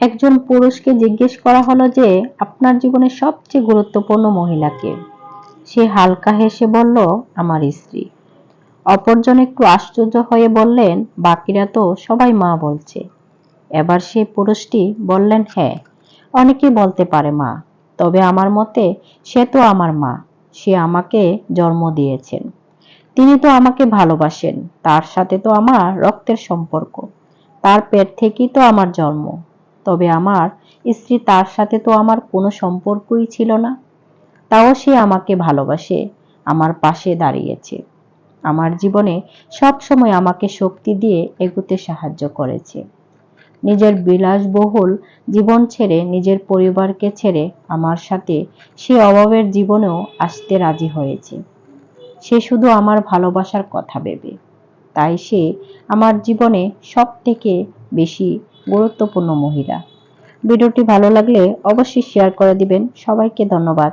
একজন পুরুষকে জিজ্ঞেস করা হলো যে আপনার জীবনে সবচেয়ে গুরুত্বপূর্ণ মহিলাকে। সে হালকা হেসে বলল, আমার স্ত্রী। অপরজন একটু আশ্চর্য হয়ে বললেন, বাকিরা তো সবাই মা বলছে। এবার সেই পুরুষটি বললেন, হ্যাঁ, অনেকেই বলতে পারে মা, তবে আমার মতে সে তো আমার মা। সে আমাকে জন্ম দিয়েছেন, তিনি তো আমাকে ভালোবাসেন, তার সাথে তো আমার রক্তের সম্পর্ক, তার পেট থেকেই তো আমার জন্ম। তবে আমার স্ত্রী, তার সাথে তো আমার কোনো সম্পর্কই ছিল না, তাও সে আমাকে ভালোবাসে, আমার পাশে দাঁড়িয়েছে, আমার জীবনে সব সময় আমাকে শক্তি দিয়ে এগোতে সাহায্য করেছে। নিজের বিলাসবহুল জীবন ছেড়ে, নিজের পরিবারকে ছেড়ে আমার সাথে সে অভাবের জীবনেও আসতে রাজি হয়েছে। সে শুধু আমার ভালোবাসার কথা ভেবে। তাই সে আমার জীবনে সব থেকে বেশি গুরুত্বপূর্ণ মহিলা। ভিডিওটি ভালো লাগলে অবশ্যই শেয়ার করে দিবেন। সবাইকে ধন্যবাদ।